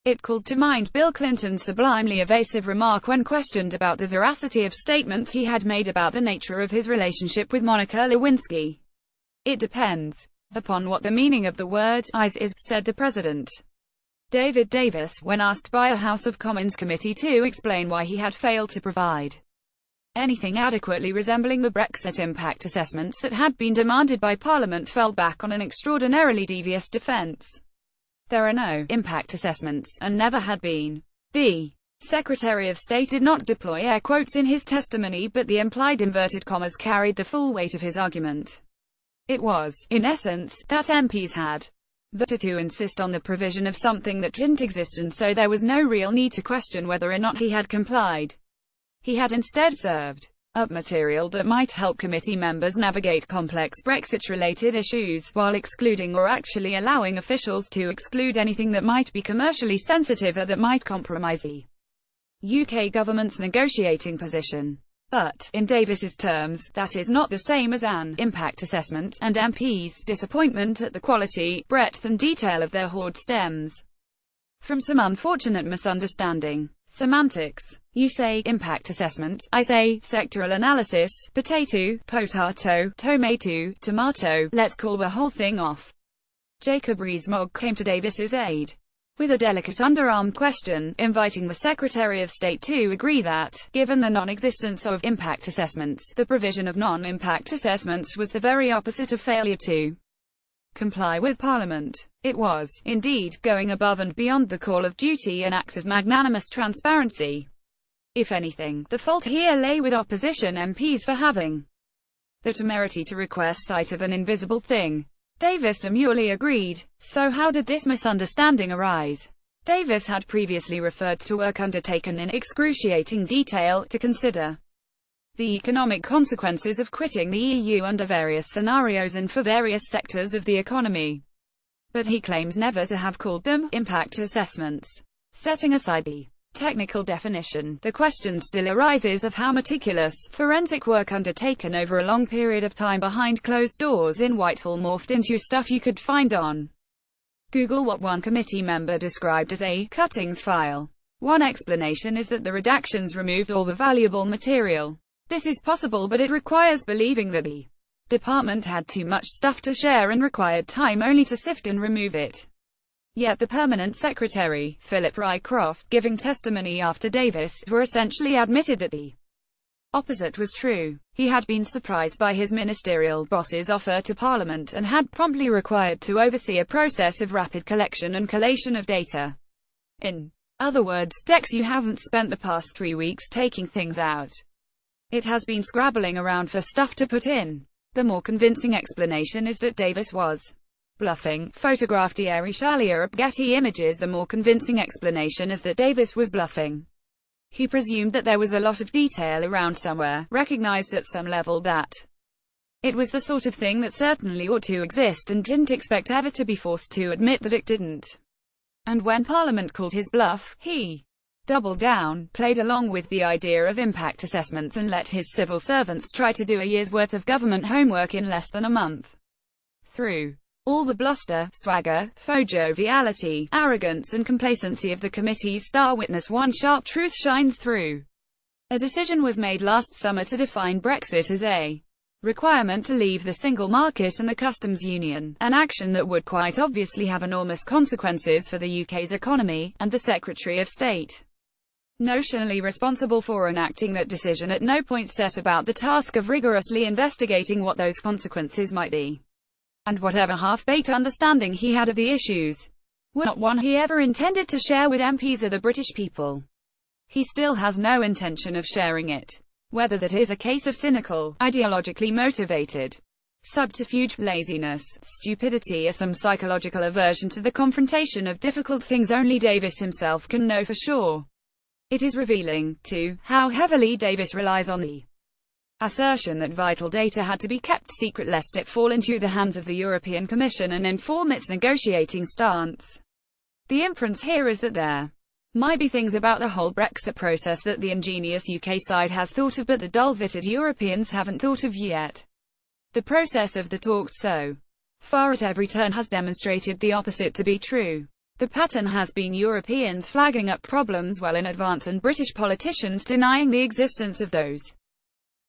It called to mind Bill Clinton's sublimely evasive remark when questioned about the veracity of statements he had made about the nature of his relationship with Monica Lewinsky. "It depends upon what the meaning of the word eyes is," said the president. David Davis, when asked by a House of Commons committee to explain why he had failed to provide anything adequately resembling the Brexit impact assessments that had been demanded by Parliament, fell back on an extraordinarily devious defense. There are no impact assessments, and never had been. The Secretary of State did not deploy air quotes in his testimony, but the implied inverted commas carried the full weight of his argument. It was, in essence, that MPs had voted to insist on the provision of something that didn't exist, and so there was no real need to question whether or not he had complied. He had instead served up material that might help committee members navigate complex Brexit-related issues, while excluding or actually allowing officials to exclude anything that might be commercially sensitive or that might compromise the UK government's negotiating position. But, in Davis's terms, that is not the same as an impact assessment, and MPs' disappointment at the quality, breadth and detail of their hoard stems from some unfortunate misunderstanding. Semantics. You say impact assessment, I say sectoral analysis, potato, tomato, tomato, let's call the whole thing off. Jacob Rees-Mogg came to Davis's aid with a delicate underarm question, inviting the Secretary of State to agree that, given the non-existence of impact assessments, the provision of non-impact assessments was the very opposite of failure to comply with Parliament. It was, indeed, going above and beyond the call of duty, an act of magnanimous transparency. If anything, the fault here lay with opposition MPs for having the temerity to request sight of an invisible thing. Davis demurely agreed. So how did this misunderstanding arise? Davis had previously referred to work undertaken in excruciating detail, to consider the economic consequences of quitting the EU under various scenarios and for various sectors of the economy. But he claims never to have called them impact assessments. Setting aside the technical definition, the question still arises of how meticulous, forensic work undertaken over a long period of time behind closed doors in Whitehall morphed into stuff you could find on Google, what one committee member described as a cuttings file. One explanation is that the redactions removed all the valuable material. This is possible, but it requires believing that the department had too much stuff to share and required time only to sift and remove it. Yet the permanent secretary, Philip Rycroft, giving testimony after Davis, were essentially admitted that the opposite was true. He had been surprised by his ministerial boss's offer to Parliament, and had promptly required to oversee a process of rapid collection and collation of data. In other words, DexU hasn't spent the past 3 weeks taking things out. It has been scrabbling around for stuff to put in. The more convincing explanation is that Davis was bluffing. Photographed Thierry Chalier of Getty Images. The more convincing explanation is that Davis was bluffing. He presumed that there was a lot of detail around somewhere, recognized at some level that it was the sort of thing that certainly ought to exist, and didn't expect ever to be forced to admit that it didn't. And when Parliament called his bluff, he doubled down, played along with the idea of impact assessments, and let his civil servants try to do a year's worth of government homework in less than a month. Through all the bluster, swagger, faux joviality, arrogance and complacency of the committee's star witness, one sharp truth shines through. A decision was made last summer to define Brexit as a requirement to leave the single market and the customs union, an action that would quite obviously have enormous consequences for the UK's economy, and the Secretary of State, notionally responsible for enacting that decision, at no point set about the task of rigorously investigating what those consequences might be. And whatever half-baked understanding he had of the issues were not one he ever intended to share with MPs or the British people. He still has no intention of sharing it. Whether that is a case of cynical, ideologically motivated subterfuge, laziness, stupidity, or some psychological aversion to the confrontation of difficult things, only Davis himself can know for sure. It is revealing, too, how heavily Davis relies on the assertion that vital data had to be kept secret lest it fall into the hands of the European Commission and inform its negotiating stance. The inference here is that there might be things about the whole Brexit process that the ingenious UK side has thought of, but the dull-witted Europeans haven't thought of yet. The process of the talks so far at every turn has demonstrated the opposite to be true. The pattern has been Europeans flagging up problems well in advance and British politicians denying the existence of those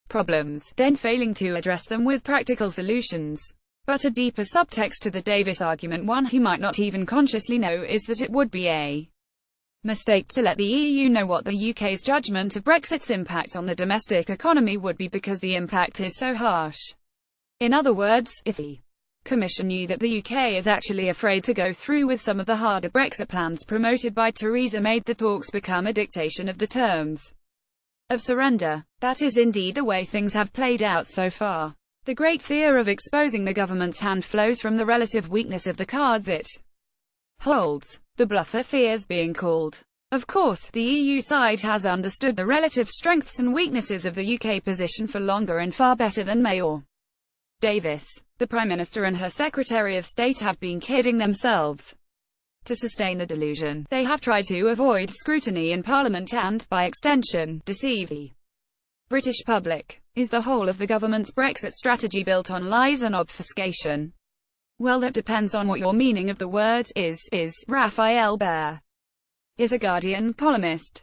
problems, then failing to address them with practical solutions. But a deeper subtext to the Davis argument, one he might not even consciously know, is that it would be a mistake to let the EU know what the UK's judgment of Brexit's impact on the domestic economy would be, because the impact is so harsh. In other words, if the Commission knew that the UK is actually afraid to go through with some of the harder Brexit plans promoted by Theresa May, the talks become a dictation of the terms of surrender. That is indeed the way things have played out so far. The great fear of exposing the government's hand flows from the relative weakness of the cards it holds. The bluffer fears being called. Of course, the EU side has understood the relative strengths and weaknesses of the UK position for longer and far better than May or Davis. The Prime Minister and her Secretary of State have been kidding themselves. To sustain the delusion, they have tried to avoid scrutiny in Parliament and, by extension, deceive the British public. Is the whole of the government's Brexit strategy built on lies and obfuscation? Well, that depends on what your meaning of the word is. Rafael Behr is a Guardian columnist.